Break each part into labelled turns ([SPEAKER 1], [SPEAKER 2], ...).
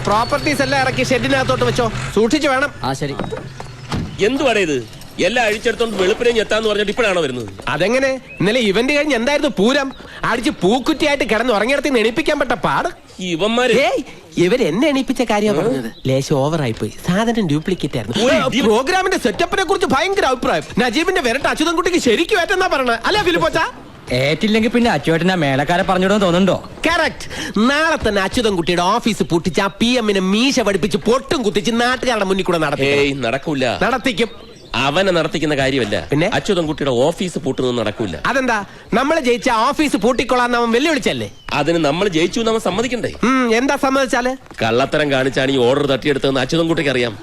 [SPEAKER 1] Properties എല്ലാം ഇറക്കി ഷെഡിനകത്തോട്ട് വെച്ചോ, സൂക്ഷിച്ചു വേണം.
[SPEAKER 2] ആ ശരി.
[SPEAKER 3] എന്തുവാടേ ഇത്? എല്ലാം അഴിച്ചെടുത്തോണ്ട് വെളുപ്പിനെ എത്താന്ന് പറഞ്ഞിട്ട് ഇപ്പോഴാണോ വരുന്നത്?
[SPEAKER 1] അതെങ്ങനെ? ഇന്നലെ ഇവന്റ് കഴിഞ്ഞ് എന്തായിരുന്നു പൂരം? അടിച്ച് പൂക്കുറ്റിയായിട്ട് കിടന്ന് ഉറങ്ങിയിടത്ത് എണീപ്പിക്കാൻ പറ്റ പാട്.
[SPEAKER 3] ഇവന്മാര്
[SPEAKER 1] ഇവർ എന്നെ എണീപ്പിച്ച കാര്യമാണ് പറഞ്ഞത്. ലേശം ഓവറായി പോയി, സാധനം ഡ്യൂപ്ലിക്കേറ്റ് ആയിരുന്നു. പ്രോഗ്രാമിന്റെ സെറ്റപ്പിനെ കുറിച്ച് ഭയങ്കര അഭിപ്രായം. നജീബിന്റെ വിരട്ട് അച്യുതൻകുട്ടിക്ക് ശരിക്കും ഏറ്റെന്നാ പറയണേ, അല്ലേ ഫിലിപ്പോച്ച?
[SPEAKER 2] ഏറ്റില്ലെങ്കിൽ പിന്നെ അച്ചുവേട്ടനാ മേളക്കാരെ പറഞ്ഞിടും തോന്നുന്നുണ്ടോ?
[SPEAKER 1] കറക്റ്റ്. നാളെ തന്നെ അച്യുതൻകുട്ടിയുടെ ഓഫീസ് പൂട്ടിച്ച് ആ PM-നെ മീശ പഠിപ്പിച്ച് പൊട്ടും കുത്തിച്ച് നാട്ടുകാരുടെ മുന്നിൽ കൂടെ
[SPEAKER 3] നടക്കൂല.
[SPEAKER 1] നടത്തിക്കും.
[SPEAKER 3] അവനെ നടത്തിക്കുന്ന കാര്യമല്ല,
[SPEAKER 1] പിന്നെ
[SPEAKER 3] അച്യുതൻകുട്ടിയുടെ ഓഫീസ് പൂട്ടുന്നത് നടക്കൂല.
[SPEAKER 1] അതെന്താ? നമ്മൾ ജയിച്ച ഓഫീസ് പൂട്ടിക്കൊള്ളാന്ന് അവൻ വെല്ലുവിളിച്ചല്ലേ?
[SPEAKER 3] അതിന് നമ്മൾ ജയിച്ചു നമ്മൾ സമ്മതിക്കണ്ടേ?
[SPEAKER 1] എന്താ സമ്മതിച്ചാല്?
[SPEAKER 3] കള്ളത്തരം കാണിച്ചാണ് ഈ ഓർഡർ തട്ടിയെടുത്തതെന്ന് അച്യുതൻകുട്ടിക്ക് അറിയാം.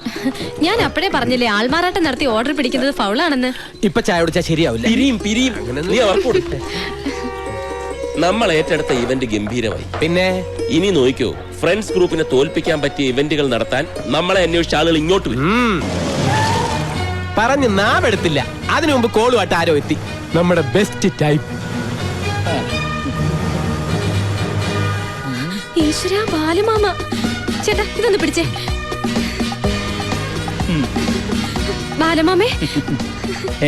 [SPEAKER 4] ഞാൻ അപ്പഴേ പറഞ്ഞില്ലേ ആൾമാറാട്ടം നടത്തി ഓർഡർ പിടിക്കുന്നത് ഫൗളാണെന്ന്.
[SPEAKER 1] ഇപ്പൊ ചായ കുടിച്ചാൽ ശരിയാവില്ല.
[SPEAKER 3] പിരിയും. നീ അവർക്ക് നമ്മൾ ഏറ്റെടുത്ത ഇവന്റ് ഗംഭീരമായി.
[SPEAKER 1] പിന്നെ
[SPEAKER 3] ഇനി നോക്കിക്കോ, ഫ്രണ്ട്സ് ഗ്രൂപ്പിനെ തോൽപ്പിക്കാൻ പറ്റിയ ഇവന്റുകൾ നടത്താൻ നമ്മളെ അന്വേഷിച്ച ആളുകൾ ഇങ്ങോട്ട് വരും.
[SPEAKER 1] പറഞ്ഞ് നാവെടുത്തില്ല, അതിനു മുമ്പ് കോളുമായിട്ട് ആരോ എത്തി. നമ്മുടെ ബെസ്റ്റ് ടൈപ്പ്.
[SPEAKER 4] ഈശ്വരാ, ബാലുമാമ. ചേട്ടാ ഇതൊന്ന് പിടിച്ചേ. ബാലമാമേ,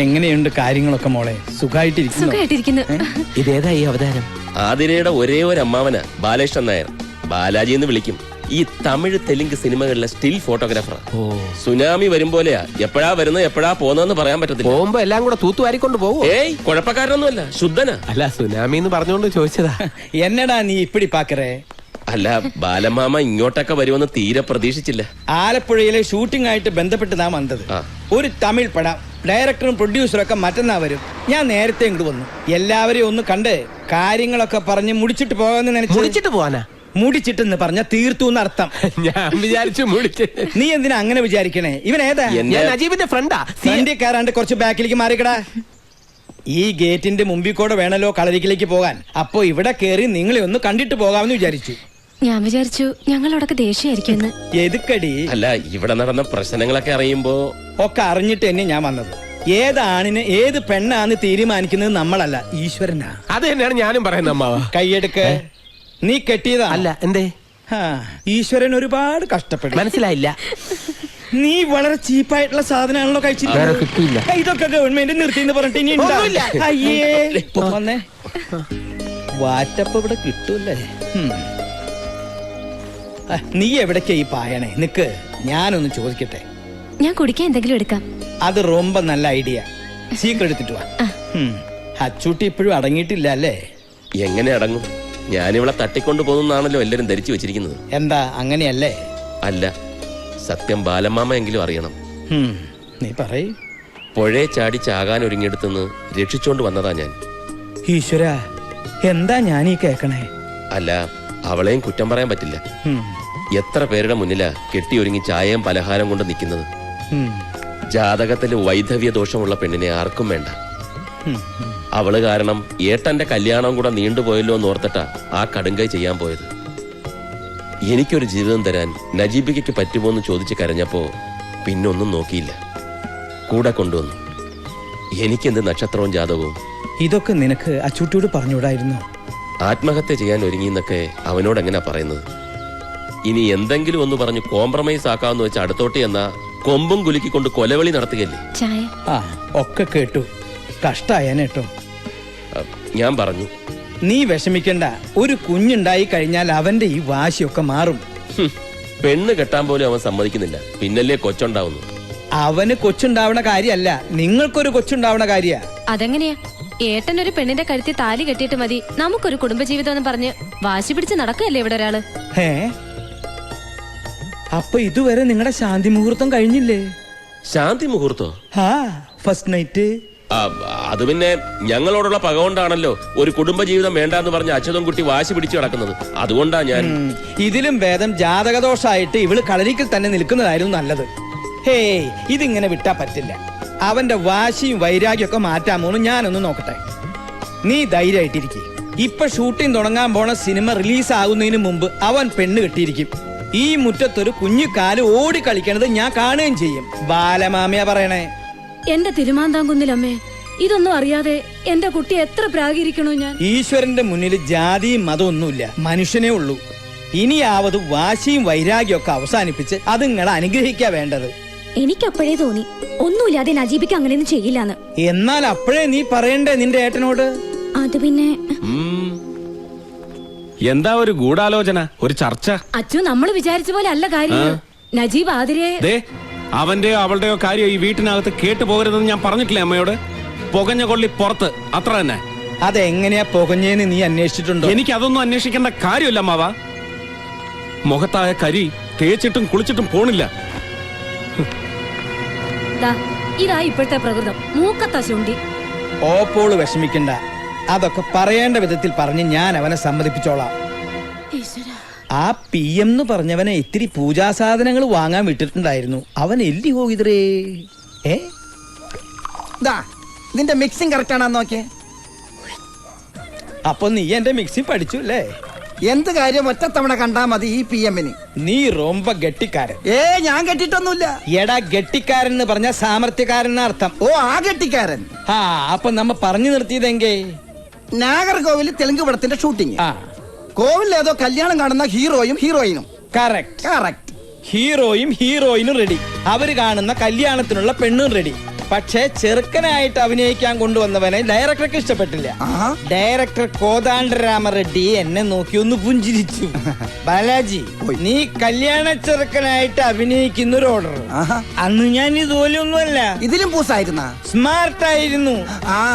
[SPEAKER 5] എങ്ങനെയുണ്ട് കാര്യങ്ങളൊക്കെ മോളെ?
[SPEAKER 4] സുഖമായിട്ടിരിക്കുന്നു.
[SPEAKER 1] ഇതേതാ ഈ അവതാരം?
[SPEAKER 3] ആതിരയുടെ ഒരേ ഒരു അമ്മാവന ബാലകൃഷ്ണൻ നായർ, ബാലാജി എന്ന് വിളിക്കും. ഈ തമിഴ് തെലുങ്ക് സിനിമകളിലെ സ്റ്റിൽ ഫോട്ടോഗ്രാഫർ. സുനാമി വരും പോലെയാ, എപ്പോഴാ വരുന്നത് എപ്പോഴാ പോകുന്നതെന്ന് പറയാൻ പറ്റത്തില്ല.
[SPEAKER 1] പോകുമ്പോ എല്ലാം കൂടെ തൂത്തുവാരിക്കൊണ്ട് പോകും.
[SPEAKER 3] കുഴപ്പക്കാരനൊന്നുമല്ല, ശുദ്ധനാ.
[SPEAKER 1] അല്ല, സുനാമി എന്ന് പറഞ്ഞുകൊണ്ട് ചോദിച്ചതാ.
[SPEAKER 5] എന്നടാ നീ ഇപ്പിടി പാക്കറേ?
[SPEAKER 3] അല്ല, ബാലമാമ ഇങ്ങോട്ടൊക്കെ വരുമെന്ന് തീരെ പ്രതീക്ഷിച്ചില്ല.
[SPEAKER 5] ആലപ്പുഴയിലെ ഷൂട്ടിംഗ് ആയിട്ട് ബന്ധപ്പെട്ട് നാം വന്നത്. ഒരു തമിഴ് പടം ഡയറക്ടറും പ്രൊഡ്യൂസറും ഒക്കെ മറ്റന്നാ വരും. ഞാൻ നേരത്തെ ഇങ്ങോട്ട് വന്നു, എല്ലാവരെയും ഒന്ന് കണ്ട് കാര്യങ്ങളൊക്കെ പറഞ്ഞ് മുടിച്ചിട്ട് പോകാന്ന് നനച്ചു.
[SPEAKER 1] മുടിച്ചിട്ട് പോവാനാ?
[SPEAKER 5] മുടിച്ചിട്ടെന്ന് പറഞ്ഞ തീർത്തു എന്നർത്ഥം.
[SPEAKER 1] ഞാൻ വിചാരിച്ചു മുടിച്ച്.
[SPEAKER 5] നീ എന്തിനാ അങ്ങനെ വിചാരിക്കണേ? ഇവൻ ഏതാ?
[SPEAKER 1] ഞാൻ നജീബിന്റെ ഫ്രണ്ടാ.
[SPEAKER 5] ഫ്രണ്ടിക്കാരാണ്ട് കുറച്ച് ബാക്കിലേക്ക് മാറിക്കടാ. ഈ ഗേറ്റിന്റെ മുമ്പിൽ കൂടെ വേണല്ലോ കളരിക്കിലേക്ക് പോകാൻ. അപ്പൊ ഇവിടെ കേറി നിങ്ങളെ ഒന്ന് കണ്ടിട്ട് പോകാമെന്ന് വിചാരിച്ചു.
[SPEAKER 4] ഞാൻ വിചാരിച്ചു ഞങ്ങളോടൊക്കെ ദേഷ്യമായിരിക്കും.
[SPEAKER 5] എതുക്കടി?
[SPEAKER 3] അല്ല, ഇവിടെ നടന്ന പ്രശ്നങ്ങളൊക്കെ അറിയുമ്പോ
[SPEAKER 5] ഒക്കെ അറിഞ്ഞിട്ട് തന്നെ ഞാൻ വന്നത്. ഏത് ആണിന് ഏത് പെണ്ണാന്ന് തീരുമാനിക്കുന്നത് നമ്മളല്ല, ഈശ്വരനാ.
[SPEAKER 1] അത് തന്നെയാണ് ഞാനും പറയുന്നത് അമ്മാവ.
[SPEAKER 5] കൈയെടുക്ക്. നീ കെട്ടിയതാ?
[SPEAKER 1] അല്ല. എന്തേ?
[SPEAKER 5] ഈശ്വരൻ ഒരുപാട് കഷ്ടപ്പെട്ടു.
[SPEAKER 1] മനസ്സിലായില്ല.
[SPEAKER 5] നീ വളരെ ചീപ്പായിട്ടുള്ള സാധനമാണല്ലോ കഴിച്ചിരിക്കുന്നത്. ഇതൊക്കെ ഗവൺമെന്റ് നിർത്തിന്ന് പറഞ്ഞിട്ട് ഇനി അയ്യേ വന്നേ. വാറ്റപ്പ് ഇവിടെ കിട്ടൂല്ലേ? നീ എവിടേക്കാ ഈ പായണേ? നിക്ക്, ഞാനൊന്ന് ചോദിക്കട്ടെ.
[SPEAKER 4] ഞാൻ കുടിക്കാൻ എന്തെങ്കിലും എടുക്കാം.
[SPEAKER 5] അത് ரொம்ப നല്ല ഐഡിയ. സീക്രട്ട് എടുത്തിട്ട് വാ. അച്ചൂട്ടി ഇപ്പോഴും അടങ്ങിയിട്ടില്ല അല്ലേ?
[SPEAKER 3] എങ്ങനെ അടങ്ങും? ഞാനിവളെ തട്ടിക്കൊണ്ടു പോകുന്നാണല്ലോ എല്ലാരും ധരിച്ചു വെച്ചിരിക്കുന്നത്.
[SPEAKER 5] എന്താ അങ്ങനെയല്ലേ?
[SPEAKER 3] അല്ല, സത്യം ബാലമാമ എങ്കിലും അറിയണം.
[SPEAKER 5] നീ പറയ്.
[SPEAKER 3] പുഴയെ ചാടി ചാകാൻ ഒരുങ്ങിയെടുത്തുനിന്ന് രക്ഷിച്ചോണ്ട് വന്നതാ ഞാൻ.
[SPEAKER 5] ഈശ്വര, എന്താ ഞാനീ കേക്കണേ?
[SPEAKER 3] അല്ല, അവളെയും കുറ്റം പറയാൻ പറ്റില്ല. എത്ര പേരുടെ മുന്നിലാ കെട്ടി ഒരുങ്ങി ചായയും പലഹാരം കൊണ്ട് നിൽക്കുന്നത്. ജാതകത്തില് വൈധവ്യ ദോഷമുള്ള പെണ്ണിനെ ആർക്കും വേണ്ട. അവള് കാരണം ഏട്ടന്റെ കല്യാണം കൂടെ നീണ്ടുപോയല്ലോ എന്ന് ഓർത്തിട്ടാ ആ കടുങ്കൈ ചെയ്യാൻ പോയത്. എനിക്കൊരു ജീവിതം തരാൻ നജീബിക്ക് പറ്റുമോ എന്ന് ചോദിച്ച് കരഞ്ഞപ്പോ പിന്നൊന്നും നോക്കിയില്ല, കൂടെ കൊണ്ടുവന്നു. എനിക്കെന്ത് നക്ഷത്രവും ജാതകവും?
[SPEAKER 5] ഇതൊക്കെ നിനക്ക് അച്ചൂട്ടിയോട് പറഞ്ഞുകൂടായിരുന്നു?
[SPEAKER 3] ആത്മഹത്യ ചെയ്യാൻ ഒരുങ്ങിന്നൊക്കെ അവനോട് എങ്ങനെയാ പറയുന്നത്? ഇനി എന്തെങ്കിലും ഒന്ന് പറഞ്ഞു കോംപ്രമൈസ് ആക്കാമെന്ന് വെച്ച് അടുത്തോട്ട് എന്നാ കൊമ്പും കുലുക്കിക്കൊണ്ട് കൊലവിളി നടത്തുകയല്ലേ.
[SPEAKER 5] ഒക്കെ കേട്ടു. കഷ്ടായേട്ടോ.
[SPEAKER 3] ഞാൻ പറഞ്ഞു,
[SPEAKER 5] നീ വിഷമിക്കണ്ട. ഒരു കുഞ്ഞുണ്ടായി കഴിഞ്ഞാൽ അവന്റെ ഈ വാശിയൊക്കെ മാറും.
[SPEAKER 3] പെണ്ണ് കെട്ടാൻ പോലും അവൻ സമ്മതിക്കുന്നില്ല, പിന്നല്ലേ കൊച്ചുണ്ടാവുന്നു.
[SPEAKER 5] അവന് കൊച്ചുണ്ടാവണ കാര്യല്ല, നിങ്ങൾക്കൊരു കൊച്ചുണ്ടാവണ കാര്യ.
[SPEAKER 4] അതെങ്ങനെയാ? ഏട്ടനൊരു പെണ്ണിന്റെ കഴുത്തിൽ താലി കെട്ടിയിട്ട് മതി നമുക്കൊരു കുടുംബജീവിതം എന്ന് പറഞ്ഞ് വാശി പിടിച്ച് നടക്കുകയല്ലേ ഇവിടെ ഒരാള്.
[SPEAKER 5] അപ്പൊ ഇതുവരെ നിങ്ങളുടെ ശാന്തി മുഹൂർത്തം കഴിഞ്ഞില്ലേ?
[SPEAKER 3] ശാന്തി മുഹൂർത്തോ?
[SPEAKER 5] First night.
[SPEAKER 3] അത് പിന്നെ ഞങ്ങളോടുള്ള പക കൊണ്ടാണല്ലോ ഒരു കുടുംബജീവിതം വേണ്ടെന്ന് പറഞ്ഞ അച്യുതൻകുട്ടി വാശി പിടിച്ചു കിടക്കുന്നത്. അതുകൊണ്ടാ ഞാൻ.
[SPEAKER 5] ഇതിലും ഭേദം ജാതകദോഷായിട്ട് ഇവള് കളരിക്കൽ തന്നെ നിൽക്കുന്നതായിരുന്നു നല്ലത്. ഇതിങ്ങനെ വിട്ടാ പറ്റില്ല. അവന്റെ വാശിയും വൈരാഗ്യമൊക്കെ മാറ്റാമോന്ന് ഞാനൊന്ന് നോക്കട്ടെ. നീ ധൈര്യമായിട്ടിരിക്കും. ഇപ്പൊ ഷൂട്ടിംഗ് തുടങ്ങാൻ പോണ സിനിമ റിലീസ് ആകുന്നതിന് മുമ്പ് അവൻ പെണ്ണ് കെട്ടിയിരിക്കും. ഈ മുറ്റത്തൊരു കുഞ്ഞു കാല് ഓടി കളിക്കണത് ഞാൻ കാണുകയും ചെയ്യും. ബാലമാമയാ പറയണേ.
[SPEAKER 6] എന്റെ തിരുമാന്താംകുന്നിലമ്മേ, ഇതൊന്നും അറിയാതെ എന്റെ കുട്ടി എത്ര പ്രാഗിരിക്കണോ ഞാൻ.
[SPEAKER 5] ഈശ്വരന്റെ മുന്നിൽ ജാതിയും മതമൊന്നുമില്ല, മനുഷ്യനേ ഉള്ളൂ. ഇനിയാവത് വാശിയും വൈരാഗ്യം ഒക്കെ അവസാനിപ്പിച്ച് അത് നിങ്ങളെ അനുഗ്രഹിക്കാ വേണ്ടത്.
[SPEAKER 6] എനിക്കപ്പോഴേ തോന്നി ഒന്നുമില്ലാതെ നജീബിക്ക് അങ്ങനെയൊന്നും ചെയ്യില്ലാന്ന്.
[SPEAKER 5] എന്നാൽ അപ്പോഴേ നീ പറയണ്ടേ നിന്റെ ഏട്ടനോട്?
[SPEAKER 6] അത് പിന്നെ
[SPEAKER 7] എന്താ ഒരു ഗൂഢാലോചന, ഒരു ചർച്ച?
[SPEAKER 6] അച്ചു നമ്മൾ വിചാരിച്ച പോലെ അല്ല കാര്യം. നജീബ് ആതിരെ
[SPEAKER 7] ദേ, അവന്റെയോ അവളുടെയോ കാര്യം ഈ വീട്ടിനകത്ത് കേട്ടു പോകരുതെന്ന് ഞാൻ പറഞ്ഞിട്ടില്ലേ അമ്മയോട്? പുകഞ്ഞ കൊള്ളി പുറത്ത്, അത്ര തന്നെ.
[SPEAKER 5] അതെങ്ങനെയാ പുകഞ്ഞേന്ന് നീ അന്വേഷിച്ചിട്ടുണ്ടോ?
[SPEAKER 7] എനിക്ക് അതൊന്നും അന്വേഷിക്കേണ്ട കാര്യമില്ല അമ്മാവ. മുഖത്തായ കരി തേച്ചിട്ടും കുളിച്ചിട്ടും പോണില്ല.
[SPEAKER 6] ദാ, ഇതാ ഇപ്പോഴത്തെ പ്രകൃതം. മൂക്കത്താ ശുണ്ടി.
[SPEAKER 5] ഓപ്പോള് വിഷമിക്കണ്ട, അതൊക്കെ പറയേണ്ട വിധത്തിൽ പറഞ്ഞ് ഞാൻ അവനെ സമ്മതിപ്പിച്ചോളാം. ആ PM എന്ന് പറഞ്ഞവനെ ഇത്തിരി പൂജാസാധനങ്ങൾ വാങ്ങാൻ വിട്ടിട്ടുണ്ടായിരുന്നു. അവൻ എല്ലി പോകിതറേ.
[SPEAKER 8] നിന്റെ മിക്സിംഗ് കറക്റ്റ് ആണോ നോക്കിയേ?
[SPEAKER 5] അപ്പൊ നീ എന്റെ മിക്സി പഠിച്ചു അല്ലേ?
[SPEAKER 8] എന്ത് കാര്യം ഒറ്റത്തവണ കണ്ടാ മതി ഈ PM-ന്.
[SPEAKER 5] നീ റൊമ്പ ഗട്ടിക്കാരൻ.
[SPEAKER 8] ഞാൻ കെട്ടിട്ടൊന്നുമില്ല.
[SPEAKER 5] എടാ, ഗട്ടിക്കാരൻ എന്ന് പറഞ്ഞ സാമർത്ഥ്യക്കാരൻ അർത്ഥം.
[SPEAKER 8] ഓ, ആ കെട്ടിക്കാരൻ.
[SPEAKER 5] ആ, അപ്പൊ നമ്മ പറഞ്ഞു നിർത്തിയതെങ്കേ
[SPEAKER 8] നാഗർകോവിൽ തെലുങ്ക് പടത്തിന്റെ ഷൂട്ടിങ്.
[SPEAKER 5] ആ,
[SPEAKER 8] കോവിലിൽ ഏതോ കല്യാണം കാണുന്ന ഹീറോയും ഹീറോയിനും.
[SPEAKER 5] കറക്റ്റ്.
[SPEAKER 8] കറക്റ്റ്.
[SPEAKER 5] ഹീറോയും ഹീറോയിനും റെഡി. അവര് കാണുന്ന കല്യാണത്തിനുള്ള പെണ്ണും റെഡി. പക്ഷെ ചെറുക്കനായിട്ട് അഭിനയിക്കാൻ കൊണ്ടുവന്നവനെ ഡയറക്ടർക്ക് ഇഷ്ടപ്പെട്ടില്ല. ഡയറക്ടർ കോദാണ്ഡരാമറെഡ്ഡി എന്നെ നോക്കി ഒന്ന് പുഞ്ചിരിച്ചു. ബാലാജി, നീ കല്യാണ ചെറുക്കനായിട്ട് അഭിനയിക്കുന്ന ഒരു ഓർഡർ. അന്ന് ഞാൻ ഇതുപോലെയൊന്നുമല്ല,
[SPEAKER 8] ഇതിലും പൂസായിരുന്ന
[SPEAKER 5] സ്മാർട്ട് ആയിരുന്നു.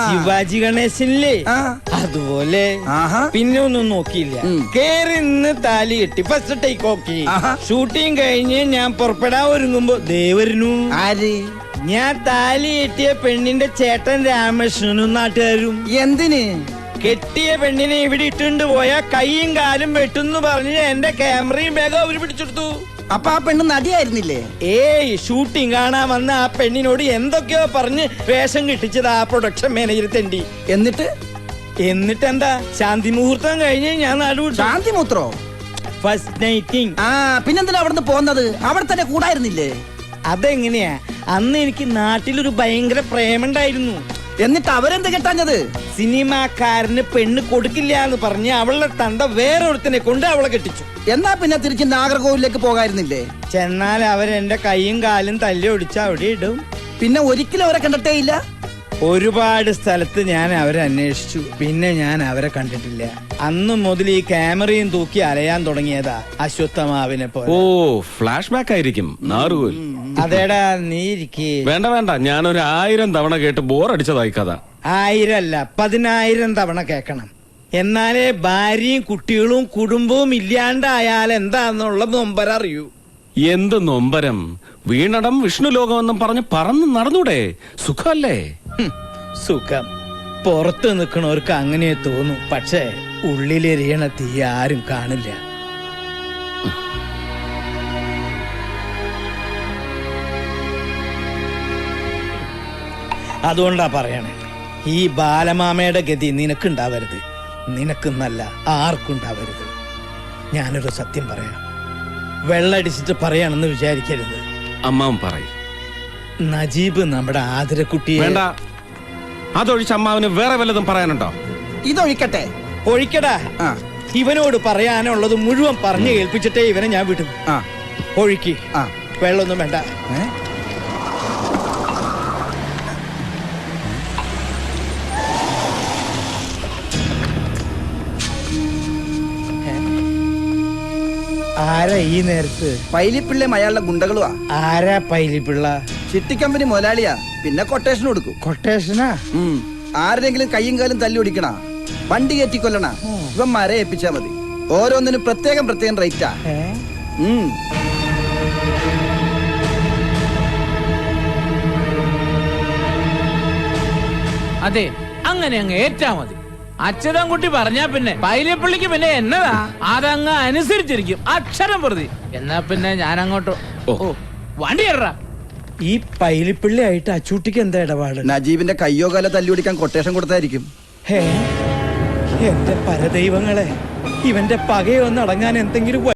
[SPEAKER 5] ശിവാജി ഗണേശനില്ലേ അതുപോലെ. പിന്നെ ഒന്നും നോക്കിയില്ല, കേറി നിന്ന് താലി കെട്ടി ഫസ്റ്റ് ടേക്ക് ഓക്കെ. ഷൂട്ടിങ് കഴിഞ്ഞ് ഞാൻ പുറപ്പെടാൻ ഒരുങ്ങുമ്പോ ദേവരനു.
[SPEAKER 8] ആര്?
[SPEAKER 5] ഞാൻ താലി കെട്ടിയ പെണ്ണിന്റെ ചേട്ടൻ രാമകൃഷ്ണനും നാട്ടുകാരും.
[SPEAKER 8] എന്തിന്?
[SPEAKER 5] കെട്ടിയ പെണ്ണിനെ ഇവിടെ ഇട്ടുകൊണ്ട് പോയാ കൈയും കാലും വെട്ടുന്നു പറഞ്ഞ് എന്റെ ക്യാമറയും ബാഗും അവര് പിടിച്ചെടുത്തു.
[SPEAKER 8] അപ്പൊ ആ പെണ്ണ് നടിയായിരുന്നില്ലേ?
[SPEAKER 5] ഏയ്, ഷൂട്ടിംഗ് കാണാൻ വന്ന ആ പെണ്ണിനോട് എന്തൊക്കെയോ പറഞ്ഞ് വേഷം കിട്ടിച്ചത് ആ പ്രൊഡക്ഷൻ മാനേജർ തെണ്ടി. എന്നിട്ട് എന്താ, ശാന്തി മുഹൂർത്തം കഴിഞ്ഞ് ഞാൻ നടുവിട്ടു.
[SPEAKER 8] ശാന്തി മൂത്രോ?
[SPEAKER 5] ഫസ്റ്റ് നൈറ്റിംഗ്.
[SPEAKER 8] പിന്നെന്തിനാ അവിടുന്ന് പോന്നത്? അവിടെ തന്നെ കൂടായിരുന്നില്ലേ?
[SPEAKER 5] അതെങ്ങനെയാ? അന്ന് എനിക്ക് നാട്ടിലൊരു ഭയങ്കര പ്രേമുണ്ടായിരുന്നു.
[SPEAKER 8] എന്നിട്ട് അവരെന്ത് കെട്ടാഞ്ഞത്?
[SPEAKER 5] സിനിമാക്കാരന് പെണ്ണ് കൊടുക്കില്ല എന്ന് പറഞ്ഞ് അവളുടെ തന്ത വേറൊരുത്തനെ കൊണ്ട് അവളെ കെട്ടിച്ചു.
[SPEAKER 8] എന്നാ പിന്നെ തിരിച്ച് നാഗർകോവിലേക്ക് പോകായിരുന്നില്ലേ?
[SPEAKER 5] ചെന്നാൽ അവരെന്റെ കൈയും കാലും തല്ലി ഒടിച്ച് അവിടെ ഇടും.
[SPEAKER 8] പിന്നെ ഒരിക്കലും അവരെ കണ്ടിട്ടേ ഇല്ല?
[SPEAKER 5] ഒരുപാട് സ്ഥലത്ത് ഞാൻ അവരെ അന്വേഷിച്ചു, പിന്നെ ഞാൻ അവരെ കണ്ടിട്ടില്ല. അന്നു മുതൽ ഈ ക്യാമറയും തൂക്കി അലയാൻ തുടങ്ങിയതാ അശ്വത്ഥമാവിനെ പോലെ.
[SPEAKER 7] ഓ, ഫ്ലാഷ് ബാക്ക് ആയിരിക്കും നാറുകോൽ.
[SPEAKER 5] അതേടാ, നീ ഇരിക്കേ.
[SPEAKER 7] വേണ്ട വേണ്ട, ഞാനൊരു 1000 തവണ കേട്ട് ബോറടിച്ചതായി കഥ.
[SPEAKER 5] 1000 അല്ല, 10000 തവണ കേൾക്കണം. എന്നാലേ ഭാര്യയും കുട്ടികളും കുടുംബവും ഇല്ലാണ്ടായാൽ എന്താന്നുള്ള നൊമ്പരം അറിയൂ.
[SPEAKER 7] എന്ത് നൊമ്പരം! വീണടം വിഷ്ണു ലോകമെന്നും പറഞ്ഞ് പറന്ന് നടന്നൂടെ? സുഖല്ലേ?
[SPEAKER 5] സുഖം പുറത്ത് നിൽക്കണവർക്ക് അങ്ങനെ തോന്നും, പക്ഷേ ഉള്ളിലെരിയണ തീ ആരും കാണില്ല. അതുകൊണ്ടാ പറയണേ, ഈ ബാലമാമയുടെ ഗതി നിനക്കുണ്ടാവരുത്. നിനക്കെന്നല്ല, ആർക്കുണ്ടാവരുത്. ഞാനൊരു സത്യം പറയാം, വെള്ളടിച്ചിട്ട് പറയാണെന്ന് വിചാരിക്കരുത്.
[SPEAKER 7] അമ്മാവൻ പറയും.
[SPEAKER 5] നജീബ് നമ്മുടെ ആതിരക്കുട്ടിയെ.
[SPEAKER 7] വേണ്ട, അതൊഴിച്ച് അമ്മാവന് വേറെ വല്ലതും പറയാനുണ്ടോ?
[SPEAKER 8] ഇതൊഴിക്കട്ടെ.
[SPEAKER 5] ഒഴിക്കടാ. ഇവനോട് പറയാനുള്ളത് മുഴുവൻ പറഞ്ഞു കേൾപ്പിച്ചിട്ടേ ഇവനെ ഞാൻ വിടും. ഒഴുക്കി. വെള്ളമൊന്നും വേണ്ട. ആരാ ഈ നേരത്ത്?
[SPEAKER 8] പൈലിപ്പിള്ളയും അയാളുടെ ഗുണ്ടകളുവാ.
[SPEAKER 5] ആരാ പൈലിപ്പിള്ള?
[SPEAKER 8] ചിട്ടിക്കമ്പനി മുതലാളിയാ. പിന്നെ കൊട്ടേഷൻ കൊടുക്കും.
[SPEAKER 5] കൊട്ടേഷനാ?
[SPEAKER 8] ആരെങ്കിലും കയ്യും കാലും തല്ലി ഓടിക്കണ, വണ്ടി കയറ്റിക്കൊല്ലണ, ഇവന്മാരെ ഏൽപ്പിച്ചാ മതി. ഓരോന്നിനും പ്രത്യേകം റേറ്റാ.
[SPEAKER 9] അതെ, അങ്ങനെ അങ്ങ് ഏറ്റാ മതി. അച്യുതൻകുട്ടി പറഞ്ഞാ പിന്നെ പൈലിപ്പള്ളിക്ക് പിന്നെ എന്നതാ, അതങ്ങ് അനുസരിച്ചിരിക്കും അക്ഷരം പ്രതി. എന്നാ പിന്നെ ഞാൻ അങ്ങോട്ടോ. വണ്ടി കയറാ.
[SPEAKER 5] ഈ പൈലിപ്പള്ളി ആയിട്ട് അച്ചൂട്ടിക്ക് എന്താ ഇടപാട്?
[SPEAKER 8] നജീബിന്റെ കയ്യോ കാലോ തല്ലി ഓടിക്കാൻ കൊട്ടേഷൻ കൊടുത്തായിരിക്കും.
[SPEAKER 5] എന്റെ പരദൈവങ്ങളെ, ഇവന്റെ പകയൊന്നടങ്ങാൻ എന്തെങ്കിലും